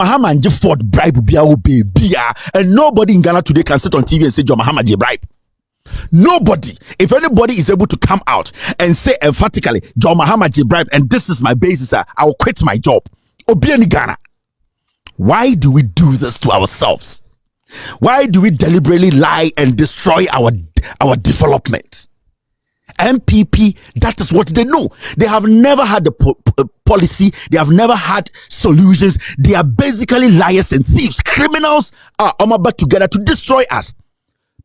Mahama and Ford bribe baby, and nobody in Ghana today can sit on TV and say John Mahama J bribe. Nobody. If anybody is able to come out and say emphatically John Mahama J bribe, and this is my basis, I will quit my job. Obiani Ghana. Why do we do this to ourselves? Why do we deliberately lie and destroy our development? MPP, that is what they know. They have never had a policy. They have never had solutions. They are basically liars and thieves. Criminals are about together to destroy us.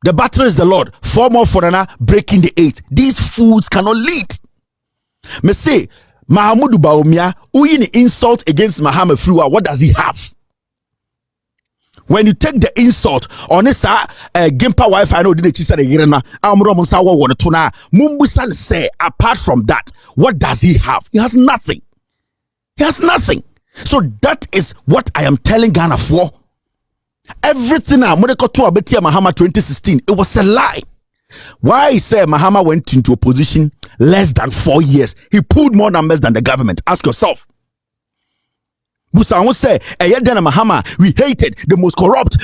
The battle is the Lord. 4 more foreigner breaking the 8. These fools cannot lead. Me say, Mahamudu Baumia, who in insult against Mahama Friwa, what does he have? When you take the insult on this Gimpa Wi-Fi, I know didn't you say the Mumbusan say, apart from that, what does he have? He has nothing. He has nothing. So that is what I am telling Ghana for. Everything I'm going to Abetia Mahama 2016, it was a lie. Why say Mahama went into opposition less than 4 years? He pulled more numbers than the government. Ask yourself. Busa say, Mahama, we hated the most corrupt.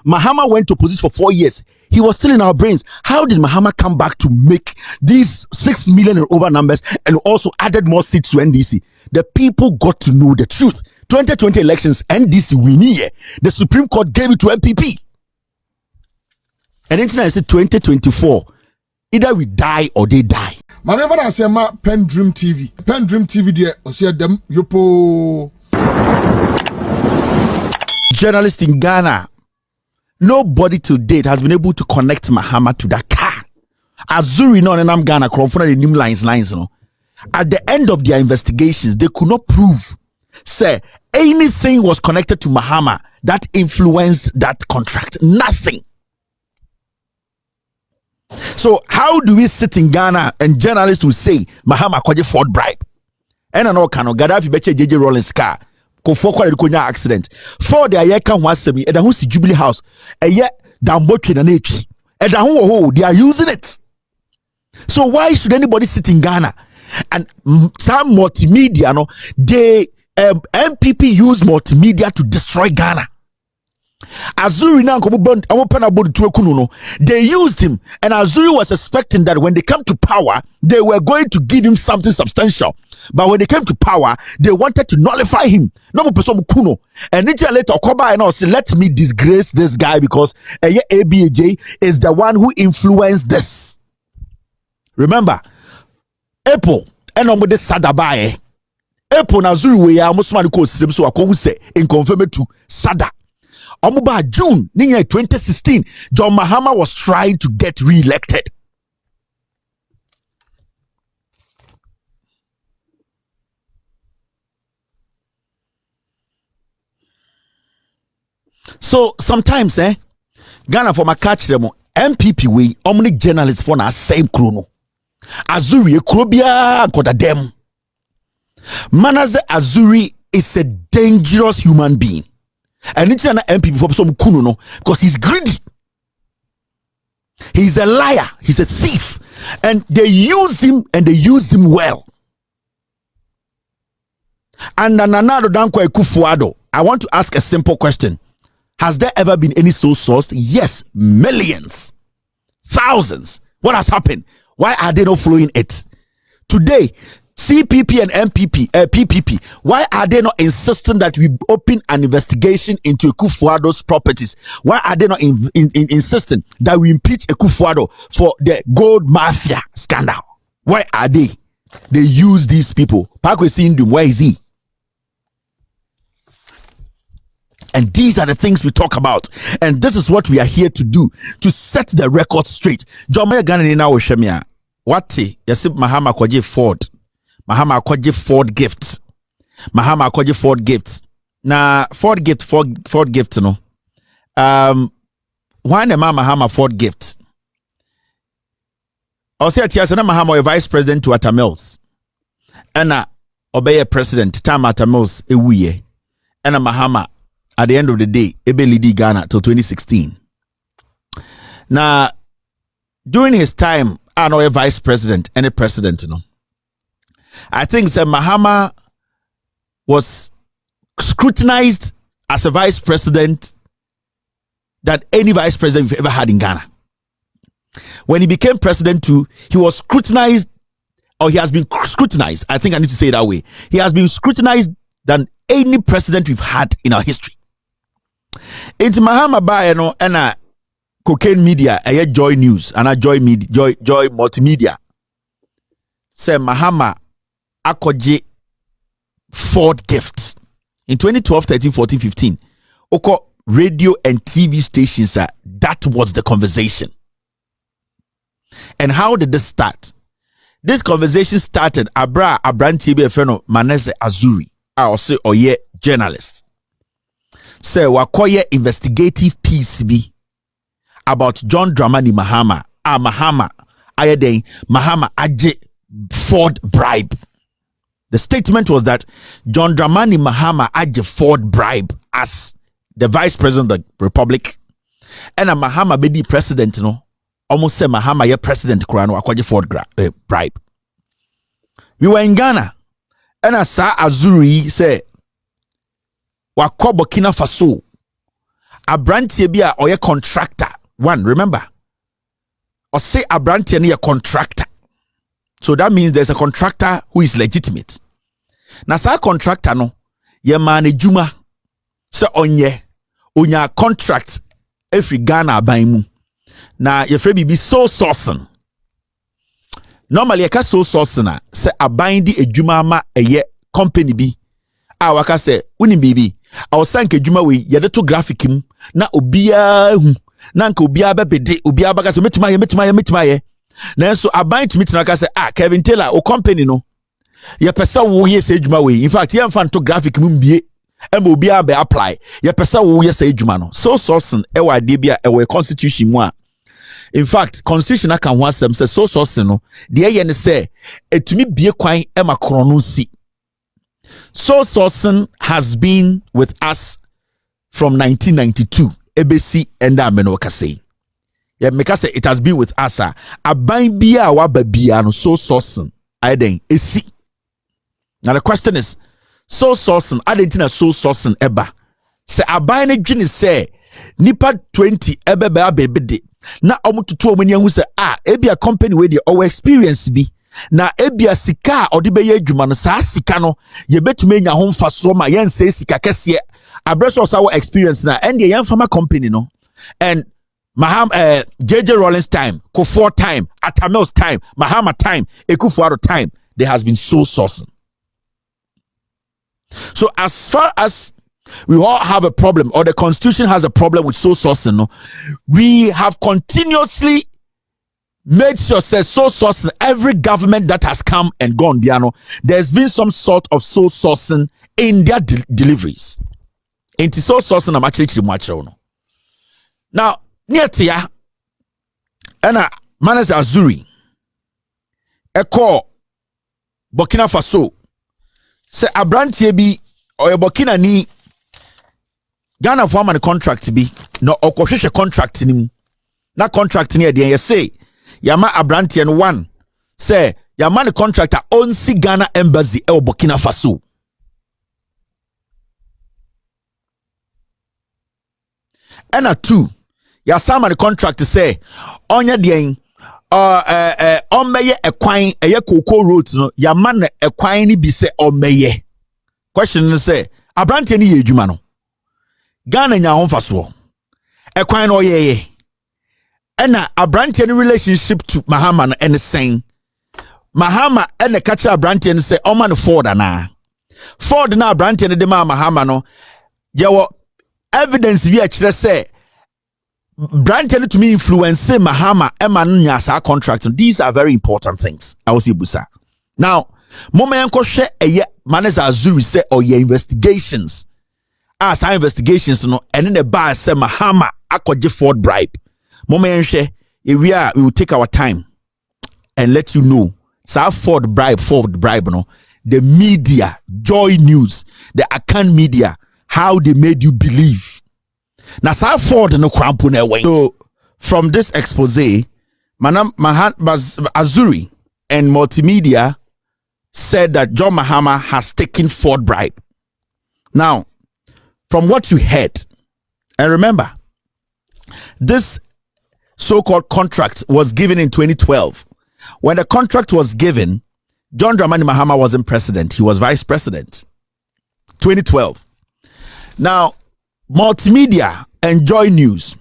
Mahama went to opposition for 4 years. He was still in our brains. How did Mahama come back to make these 6 million and over numbers and also added more seats to NDC? The people got to know the truth. 2020 elections, NDC winning. The Supreme Court gave it to MPP. And then I said 2024, either we die or they die. My never I say ma PENDREAM TV. PENDREAM TV there, I see them yopo. Journalists in Ghana, nobody to date has been able to connect Mahama to that car. Azuri no and I'm Ghana confront the new lines, you know. At the end of their investigations, they could not prove, say, anything was connected to Mahama that influenced that contract. Nothing. So how do we sit in Ghana and journalists will say Mahama kwaje Ford bribe? And I know Kano Gaddafi beche JJ Rollins car. Ko foko le konya accident. For the ayeka ho asemi e da ho si Jubilee House. Eye dambotwe na etwi. E da ho they are using it. So why should anybody sit in Ghana? And some multimedia no they MPP use multimedia to destroy Ghana. Azuri now they used him, and Azuri was expecting that when they come to power, they were going to give him something substantial. But when they came to power, they wanted to nullify him. And later, Okoba and say, let me disgrace this guy because ABAJ is the one who influenced this. Remember, Apple and on the Sadabaye. Apple Azuri we are Musman called so I say in confirm to Sada. Omuba June 2016, John Mahama was trying to get re-elected. So sometimes, Ghana for my catch them MPP we omni journalists for na same chrono. Azuri Krobia koda dem. Manaze Azuri is a dangerous human being. And it's an MPP for some kuno no because he's greedy. He's a liar. He's a thief. And they used him and they used him well. And Nanado Danko Akuffo Addo, I want to ask a simple question. Has there ever been any soul sourced? Yes, millions, thousands. What has happened? Why are they not following it? Today, CPP and MPP, PPP, why are they not insisting that we open an investigation into Akuffo Addo's properties? Why are they not insisting that we impeach Akuffo Addo for the gold mafia scandal? Why are they? They use these people. Parkway Sindum, where is he? And these are the things we talk about. And this is what we are here to do, to set the record straight. Jomaya Ghana na Oshemia. Wati, Yasib Mahama kwaje Ford. Mahama kwaje Ford gifts. Mahama kwaje Ford gifts. Na Ford gift no. Why ne Mahama Ford gift? I say at na Mahama a vice president to Atamils. Ena obey president time Atamils ewuye. Ena Mahama at the end of the day, ebe lead Ghana till 2016. Now, during his time, I know a vice president, any president, you know. I think that Mahama was scrutinized as a vice president than any vice president we've ever had in Ghana. When he became president too, he was scrutinized, or he has been scrutinized. I think I need to say it that way. He has been scrutinized than any president we've had in our history. Into Mahama ba no and cocaine media, Joy News and Joy Media, Joy Multimedia. Say Mahama akoje Ford gifts in 2012, 13, 14, 15. Oko radio and TV stations. That was the conversation. And how did this start? This conversation started Abranti be feno Manese Azuri. I say oye journalist. Say wakoye investigative piece be about John Dramani Mahama. Mahama ayeden Mahama aje Ford bribe. The statement was that John Dramani Mahama aje Ford bribe as the vice president of the republic, and a Mahama be the president. No, almost say Mahama ye president Kurano akwaje Ford bribe. We were in Ghana, and I saw Azuri say wako Burkina Faso. Abrantie bia or ye contractor. One, remember, or say Abrantie ni a contractor. So that means there's a contractor who is legitimate. Na sa contractor no, ye man juma se onye onya contract every Ghana aban mu. Na ye frɛ bibi so sourcing. Normally, a so source na say a bindi a juma ma a ye company bi. A waka say unim bibi. I was sank a juma we yedeto graphic him na obia nanka obia bebede obia baga so metuma ye. Then so a bind to meet na say Kevin Taylor o company no. Ye pesa wo ye say juma we. In fact, ye fan to graphic mum bie. Emo obia be apply. Ye pesa wo ye say juma no. So sourcing e wa de bia e we constitution mu a. In fact, constitution can want some say so no. The yen say etumi bie kwan e makrono si. So sourcing has been with us from 1992. Ebesi enda ameno kase. Yeah, make us say it has been with us. Aban bia wa babia no so sourcing. I den esi. Now the question is, so sourcing, I didn't know so sourcing eba. Say aban ne dwene say nipa 20 ebe be abebede. Na omututu omani ahu say ebia company we dey our experience bi na ebia sika odi be ye adwuma no saa sika no ye betume nya ho mfaso ma yen say sika kese abreso our experience na and ye farmer company no and Mahama JJ Rollins time, Kufuor time, Atamel's time, Mahama time, Akuffo Addo time, there has been so sourcing. So as far as we all have a problem, or the constitution has a problem with so sourcing, no, we have continuously made sure says so sourcing. Every government that has come and gone, Biano, there's been some sort of so sourcing in their deliveries. Into so sourcing, I'm actually much no. Now, near Tia, and Manes Azuri, a call Burkina Faso, say Abrantie bi or Burkina ni. Ghana for man contract be no okohwehwe contract nim na contract ne dey say yama Abrantie no one say yama the contractor on si Ghana embassy e Burkina Faso and a two ya sama the contract say onya dey omeye ekwan eye Cocoa Road no yama na ekwan ni bi say omeye question no say Abrantie ni ye adwuma no Ghana nya ho faso ekwan no yeye ena Abrantie ni relationship to Mahama no ene sen Mahama ene catch Abrantie ni say o man Ford ana Ford na Abrantie ni de Mahama no je wo evidence bi a kire say Abrantie ni to me influence Mahama e man nya sa contract. These are very important things. I will see busa now moment enko hwe eye Manes Azuri say oye investigations as our investigations no and then the bar say Mahama akoje Ford bribe. Moment share we will take our time and let you know. So Ford bribe no. The media, Joy News, the account media, how they made you believe. Now so Ford no crampo na way. So from this expose, Azuri and multimedia said that John Mahama has taken Ford bribe. Now, from what you heard, and remember, this so-called contract was given in 2012. When the contract was given, John Dramani Mahama wasn't president. He was vice president. 2012. Now, Multimedia and Joy News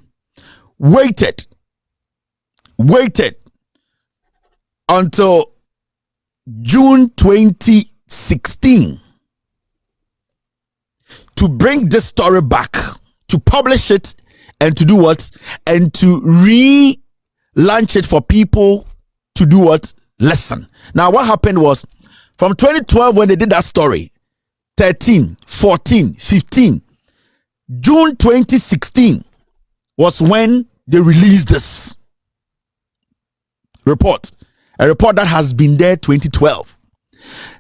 waited until June 2016 to bring this story back, to publish it, and to do what? And to relaunch it for people to do what? Listen. Now, what happened was, from 2012 when they did that story, 13, 14, 15, June 2016 was when they released this report. A report that has been there 2012.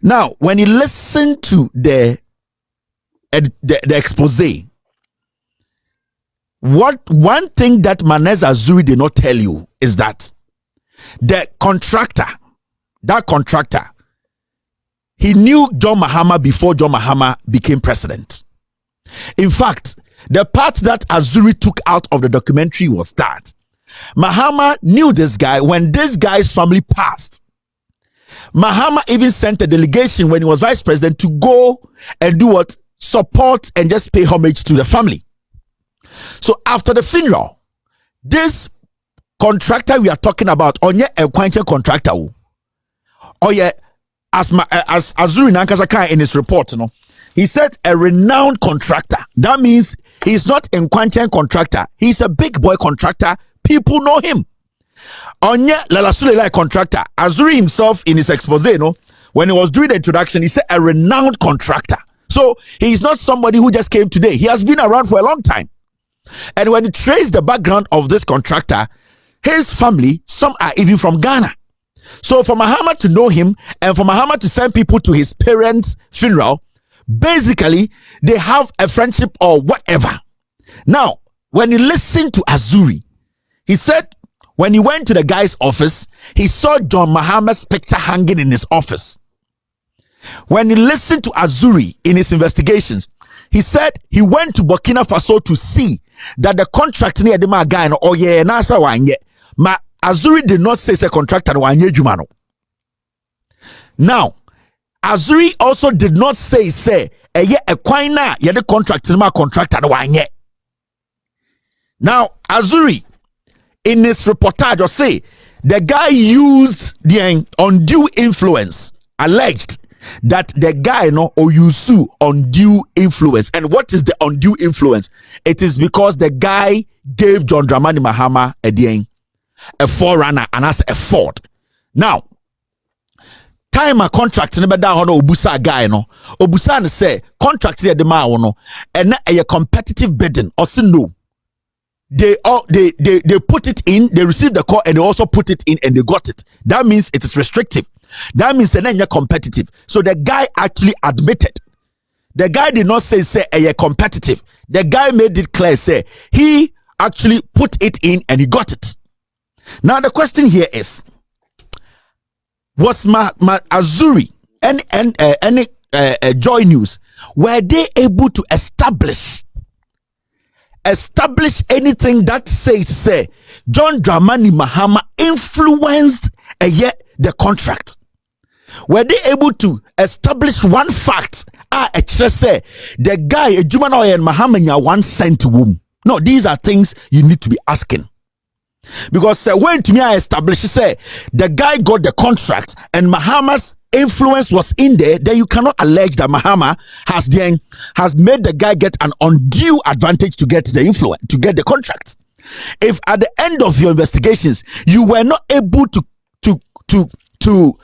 Now, when you listen to the expose, one thing that Manez Azuri did not tell you is that the contractor, he knew John Mahama before John Mahama became president. In fact, the part that Azuri took out of the documentary was that Mahama knew this guy when this guy's family passed. Mahama even sent a delegation when he was vice president to go and do what? Support and just pay homage to the family. So after the funeral, this contractor we are talking about, onye a contractor, or yeah, as Azuri Nankasaka in his report, he said a renowned contractor. That means he's not a Nkwanchen contractor. He's a big boy contractor. People know him. Onye Lalasulelai contractor. Azuri himself in his expose, when he was doing the introduction, he said a renowned contractor. So he's not somebody who just came today. He has been around for a long time. And when you trace the background of this contractor, his family, some are even from Ghana. So for Mahama to know him and for Mahama to send people to his parents' funeral, basically they have a friendship or whatever. Now, when you listen to Azuri, he said when he went to the guy's office, he saw John Mahama's picture hanging in his office. When you listen to Azuri in his investigations, he said he went to Burkina Faso to see that the contract near the guy or yeah nasa wanye. Ma Azuri did not say contractor wanye jumano. Now, Azuri also did not say a quina yeah the contract contractor wanye. Now, Azuri in his reportage say the guy used the undue influence, alleged that the guy or you sue undue influence. And what is the undue influence? It is because the guy gave John Dramani Mahama a forerunner and as a Ford. Now, time a contract never down obusa guy obusa say contract here the man and a competitive bidding or say no. They put it in, they received the call and they also put it in and they got it. That means it is restrictive. That means they're competitive. So the guy actually admitted. The guy did not say a competitive. The guy made it clear, say he actually put it in and he got it. Now the question here is, was Azuri and Joy News, were they able to establish anything that says John Dramani Mahama influenced the contract? Were they able to establish one fact? Say the guy Jumano and Mahama 1 cent womb. No, these are things you need to be asking. Because when to me I established say the guy got the contract and Mahama's influence was in there, then you cannot allege that Mahama has made the guy get an undue advantage to get the influence, to get the contract. If at the end of your investigations you were not able to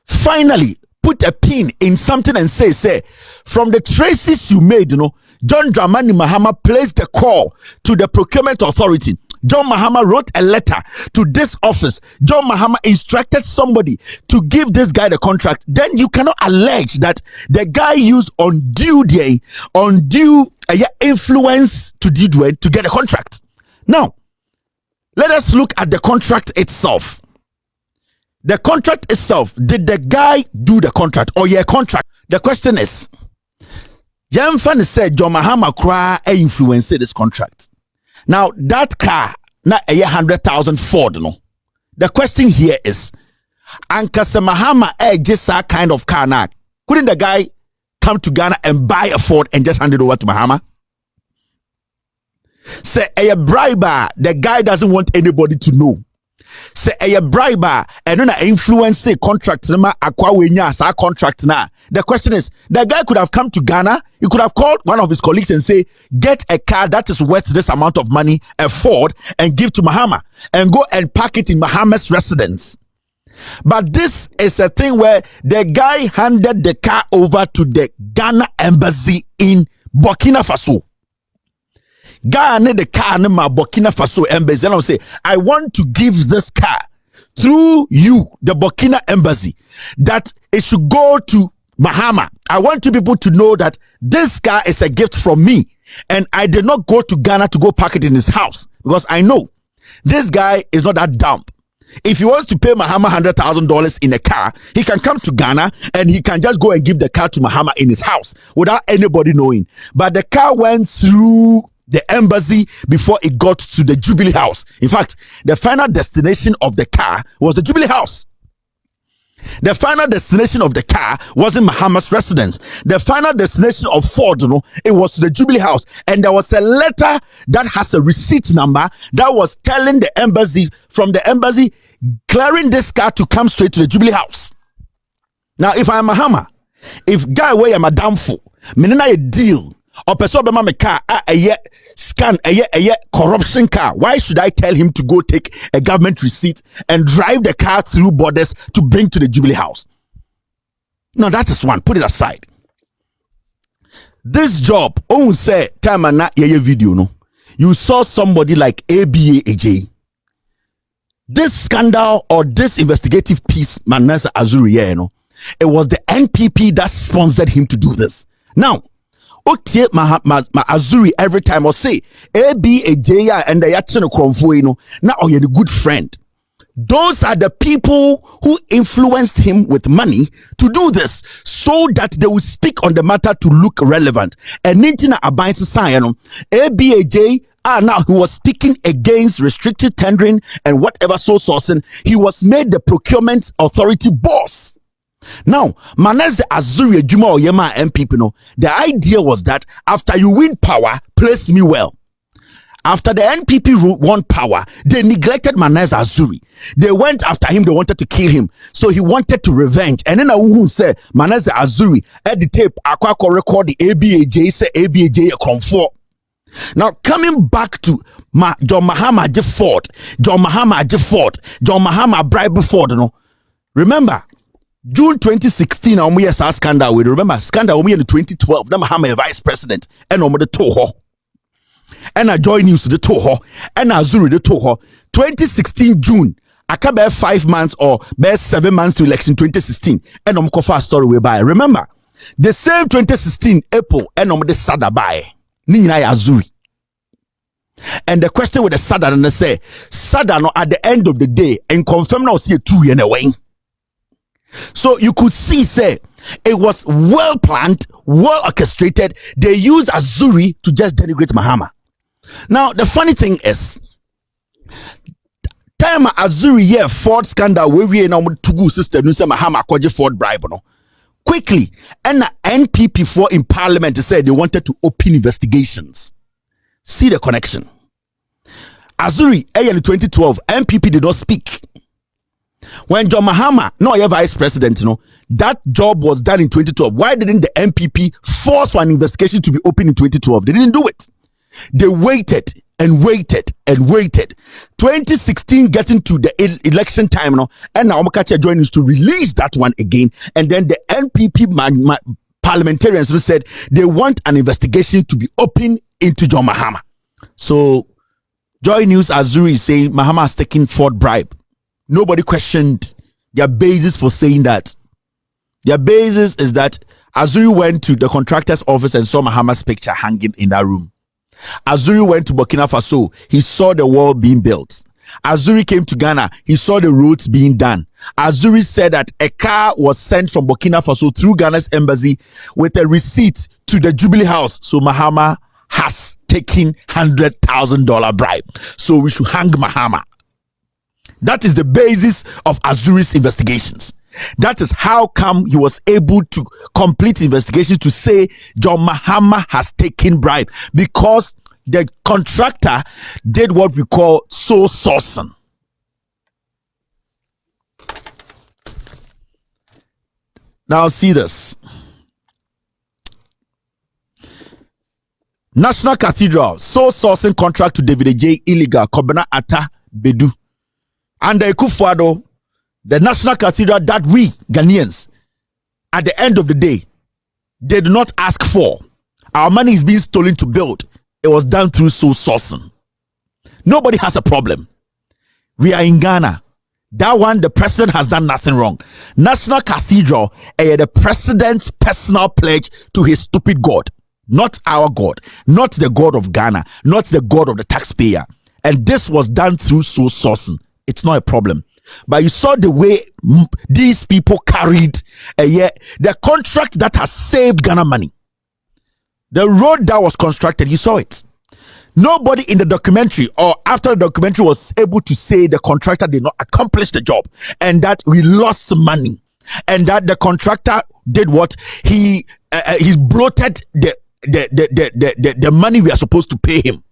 finally put a pin in something and say from the traces you made, John Dramani Mahama placed the call to the procurement authority. John Mahama wrote a letter to this office. John Mahama instructed somebody to give this guy the contract. Then you cannot allege that the guy used undue influence to get a contract. Now, let us look at the contract itself. The contract itself, did the guy do the contract or contract? The question is, Jemfan said John Mahama cry influence this contract. Now that car na a 100,000 Ford no. The question here is, Ankasa Mahama just that kind of car now. Couldn't the guy come to Ghana and buy a Ford and just hand it over to Mahama? Say a briber, the guy doesn't want anybody to know. Say a briber and then influence contract nama akwa wenya sa contract na. The question is, the guy could have come to Ghana, he could have called one of his colleagues and say, get a car that is worth this amount of money, a Ford, and give to Mahama and go and park it in Mahama's residence. But this is a thing where the guy handed the car over to the Ghana embassy in Burkina Faso. Ghana the car in my Burkina Faso embassy, and I say, I want to give this car through you, the Burkina embassy, that it should go to Mahama. I want you people to know that this car is a gift from me, and I did not go to Ghana to go park it in his house, because I know this guy is not that dumb. If he wants to pay Mahama $100,000 in a car, he can come to Ghana and he can just go and give the car to Mahama in his house without anybody knowing. But the car went through the embassy before it got to the Jubilee House. In fact, the final destination of the car was the Jubilee House. The final destination of the car wasn't Mahama's residence. The final destination of Ford, it was to the Jubilee House. And there was a letter that has a receipt number that was telling the embassy, from the embassy, clearing this car to come straight to the Jubilee House. Now, if I'm Mahama, if guy where I'm a damn fool, menina a deal, or person be my car a scan a corruption car, why should I tell him to go take a government receipt and drive the car through borders to bring to the Jubilee House? No, that is one. Put it aside. This job, oh say time and na ye video no, you saw somebody like ABAJ. This scandal or this investigative piece, Manasa Azuri, it was the NPP that sponsored him to do this. Now, Otie Azuri every time or say ABAJ and the Yachino Kromfo, now you're a good friend. Those are the people who influenced him with money to do this so that they would speak on the matter to look relevant. And Nintina Abain Sayano, ABAJ, now he was speaking against restricted tendering and whatever sourcing. He was made the procurement authority boss. Now, Maneze Azuri Juma Oyema MPP, the idea was that after you win power, place me well. After the NPP won power, they neglected Maneze Azuri. They went after him, they wanted to kill him. So he wanted to revenge. And then Ahun said, Maneze Azuri, at the tape, Akwako record the ABAJ, say ABAJ a comfort. Now, coming back to John Mahama J. Ford, John Mahama J. Ford, John Mahama Bribe Ford, remember, June 2016, we had a scandal. We remember scandal we in 2012. Now Mahama vice president and the Toho. And I join news to the Toho and Azuri the Toho. 2016 June. I can bear 5 months or bear 7 months to election 2016. And I'm fast story whereby. Remember, the same 2016 April and the Sada by Nina Azuri. And the question with the Sada and they say Sada no at the end of the day and confirm now see 2 years away. So you could see, say, it was well planned, well orchestrated. They used Azuri to just denigrate Mahama. Now, the funny thing is, time Azuri, Ford scandal, where we now to go system, you say Mahama kwaje Ford bribe, no. Quickly, and the NPP4 in Parliament said they wanted to open investigations. See the connection. Azuri, in 2012, NPP did not speak. When John Mahama, no, you're vice president, that job was done in 2012. Why didn't the NPP force for an investigation to be open in 2012? They didn't do it. They waited and waited and waited. 2016 getting to the election time, and now CHRAJ joined us to release that one again. And then the NPP parliamentarians said they want an investigation to be open into John Mahama. So, Joy News Azuri is saying Mahama has taken Ford bribe. Nobody questioned their basis for saying that. Their basis is that Azuri went to the contractor's office and saw Mahama's picture hanging in that room. Azuri went to Burkina Faso. He saw the wall being built. Azuri came to Ghana. He saw the roads being done. Azuri said that a car was sent from Burkina Faso through Ghana's embassy with a receipt to the Jubilee House. So Mahama has taken $100,000 bribe. So we should hang Mahama. That is the basis of Azuri's investigations. That is how come he was able to complete investigation to say John Mahama has taken bribe, because the contractor did what we call sole sourcing. Now see this. National Cathedral sole sourcing contract to David J. illegal Kobena Ata Bedu. Under Akuffo Addo, the National Cathedral that we Ghanaians, at the end of the day, did not ask for. Our money is being stolen to build. It was done through sole sourcing. Nobody has a problem. We are in Ghana. That one, the president has done nothing wrong. National Cathedral, the president's personal pledge to his stupid God. Not our God. Not the God of Ghana. Not the God of the taxpayer. And this was done through sole sourcing. It's not a problem. But you saw the way these people carried the contract that has saved Ghana money. The road that was constructed, you saw it. Nobody in the documentary or after the documentary was able to say the contractor did not accomplish the job and that we lost money and that the contractor did what he bloated the money we are supposed to pay him.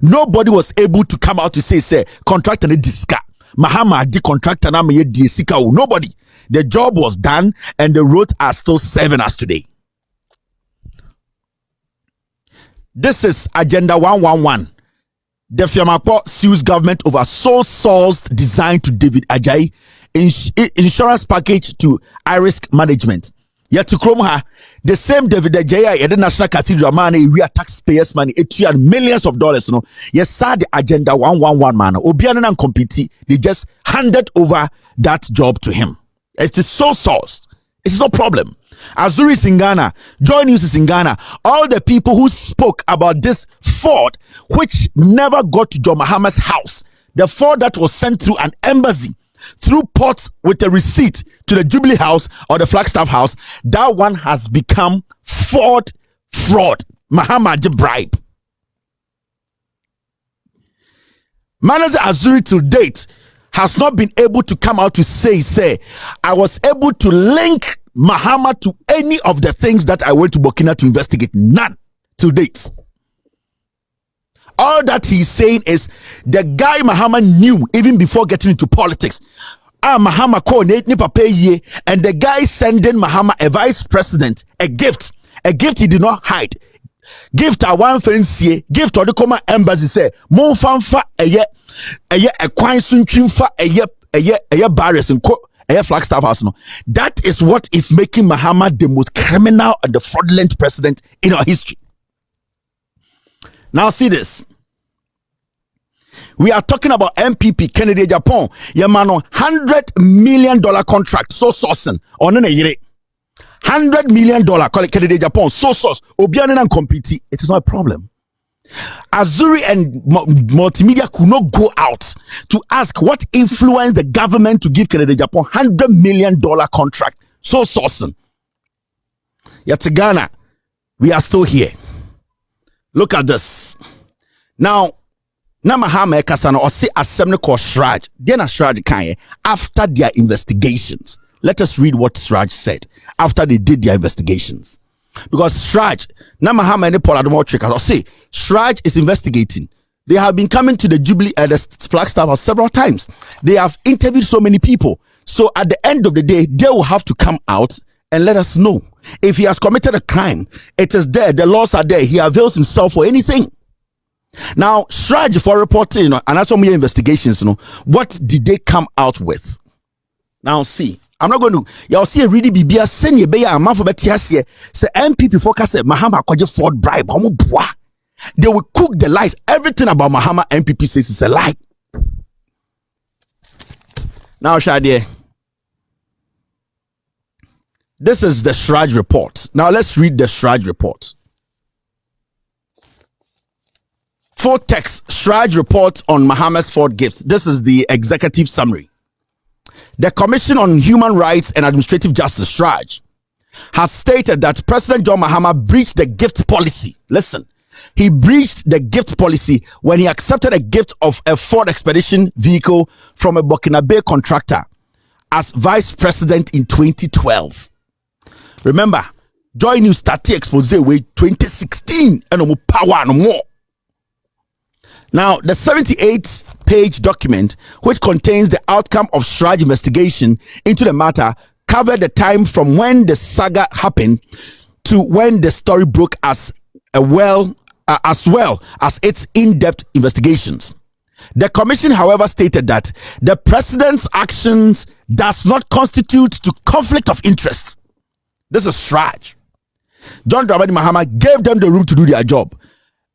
Nobody was able to come out to say contractor ne diska. Mahama di contractor na me di sika. Nobody. The job was done and the roads are still serving us today. This is Agenda 111. The Fiamapo sues government over sole sourced design to David Ajayi insurance package to iRisk management. Yet to Kromha, the same David Ajayi at the National Cathedral money, we are taxpayers' money, $8 millions of dollars. No, yes, sir, the Agenda 111 man, Obianan and Compiti, they just handed over that job to him. It is so sourced. It's no problem. Azuri is in Ghana, Joy News is in Ghana. All the people who spoke about this fraud, which never got to John Mahama's house, the fraud that was sent through an embassy, through ports with a receipt to the Jubilee House or the Flagstaff House, that one has become fraud. Mahama bribe. Manager Azuri to date has not been able to come out to say, I was able to link Mahama to any of the things that I went to Burkina to investigate. None to date. All that he's saying is the guy Mahama knew even before getting into politics. Mahama called ni papa ye, and the guy sending Mahama a vice president a gift he did not hide. Gift a one fancy gift or the Koma embassy say mo fanfa a kwan suntwimfa a barriers and Flagstaff House. No, that is what is making Mahama the most criminal and the fraudulent president in our history. Now see this. We are talking about MPP Kennedy Japan. Yamano $100 million contract so sourcing on a year. $100 million call it Kennedy Japan so source Obianan and compete. It is not a problem. Azuri and multimedia could not go out to ask what influenced the government to give Kennedy Japan $100 million contract. So sourcing. Yet to Ghana, we are still here. Look at this. Now, Mahama Kasano or say assembly called CHRAJ. Then a CHRAJ can after their investigations. Let us read what CHRAJ said after they did their investigations. Because CHRAJ, Mahama and Paul Adamo trick, I'll say CHRAJ is investigating. They have been coming to the Jubilee the Flagstaff House several times. They have interviewed so many people. So at the end of the day, they will have to come out and let us know if he has committed a crime. It is there. The laws are there. He avails himself for anything. Now, CHRAJ for reporting, and that's some investigations. What did they come out with? Now, see. I'm not going to. Y'all see a really BBS send you a man for Betiasia. Say MPP focus Mahama Kwaje Ford bribe. They will cook the lies. Everything about Mahama MPP says is a lie. Now, Shadie, this is the CHRAJ report. Now, let's read the CHRAJ report. Full text, CHRAJ report on Mahama's fraud gifts. This is the executive summary. The Commission on Human Rights and Administrative Justice, CHRAJ, has stated that President John Mahama breached the gift policy. Listen, he breached the gift policy when he accepted a gift of a Ford Expedition vehicle from a Burkinabe contractor as vice president in 2012. Remember, Joy News started Xpose way 2016 and no power no more. Now, the 78-page document, which contains the outcome of CHRAJ investigation into the matter, covered the time from when the saga happened to when the story broke as well as its in-depth investigations. The commission, however, stated that the president's actions does not constitute to conflict of interest. This is CHRAJ. John Dramani Mahama gave them the room to do their job.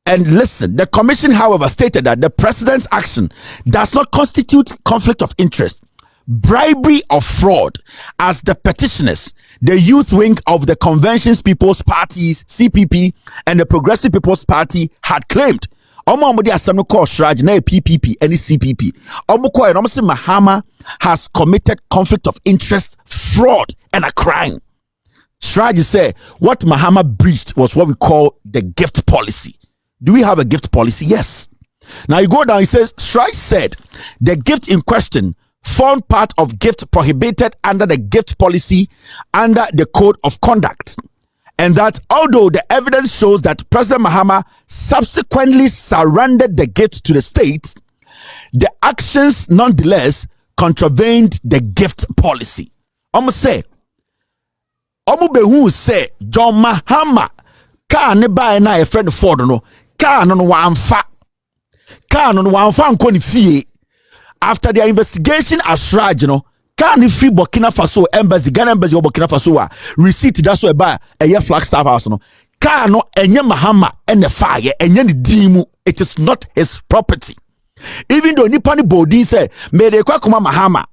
And listen, the commission, however, stated that the president's action does not constitute conflict of interest, bribery, or fraud, as the petitioners, the youth wing of the Convention's People's Parties, CPP, and the Progressive People's Party had claimed. Omomodi asamno call CHRAJ na PPP any CPP. Omoko and say Mahama has committed conflict of interest, fraud, and a crime. CHRAJ say what Mahama breached was what we call the gift policy. Do we have a gift policy? Yes. Now you go down, it says, CHRAJ said the gift in question formed part of gift prohibited under the gift policy under the Code of Conduct. And that although the evidence shows that President Mahama subsequently surrendered the gift to the state, the actions nonetheless contravened the gift policy. Almost say, Omubehu say, John Mahama, car ne buy na a friend Ford no. Car no wanfa nkoni fie. After their investigation as CHRAJ no car ni free Burkina Faso embassy, Ghana embassy or Burkina Faso a receipt that's why buy a year Flagstaff house no car no enye Mahama ene fire enye ni dimu. It is not his property. Even though nipa ni bodi say me de kwa kuma Mahama.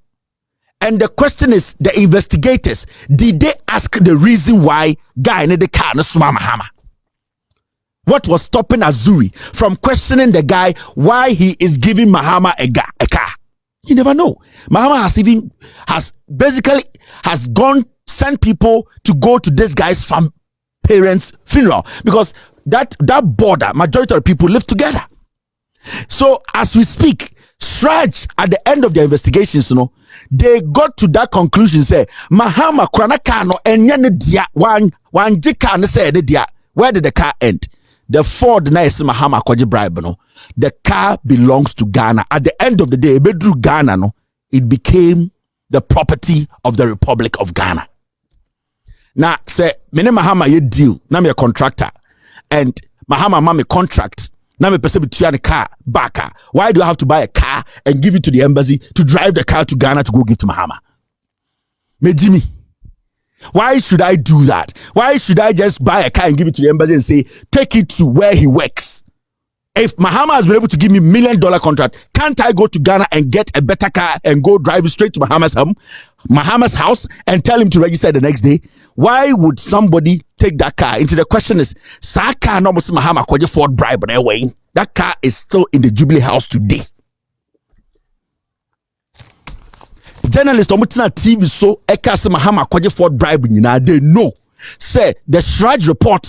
And the question is, the investigators, did they ask the reason why guy in the car no suma Mahama? What was stopping Azuri from questioning the guy why he is giving Mahama a car? You never know. Mahama has basically sent people to go to this guy's parents' funeral because that border, majority of people live together. So as we speak, CHRAJ at the end of their investigations, they got to that conclusion. Say Mahama krana car no enye ne dia wan jika ne say dia. Where did the car end? The Ford na esi Mahama kwaji bribe no. The car belongs to Ghana. At the end of the day, bedru Ghana no, it became the property of the Republic of Ghana. Now say mene Mahama ye deal na me a contractor and Mahama ma me contract na me pese bitua the car back. Why do I have to buy a car and give it to the embassy to drive the car to Ghana to go give to Mahama? Me Jimmy, why should I do that? Why should I just buy a car and give it to the embassy and say take it to where he works? If Mahama has been able to give me $1 million contract, can't I go to Ghana and get a better car and go drive straight to Mahama's house and tell him to register the next day? Why would somebody take that car? Into the question is, Saga no Mahama kwaje Ford bribe na way. That car is still in the Jubilee House today. Journalists omutina TV so eka se Mahama kwaje Ford bribe nyina they know. Say the CHRAJ report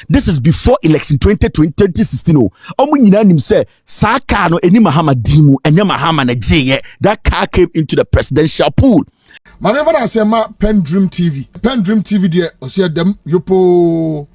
this is before election 2016 omu nyina nim say Saga no eni Mahama dimu enye Mahama na jeye. That car came into the presidential pool. Whenever I say PENDREAM TV there, I see them yopo.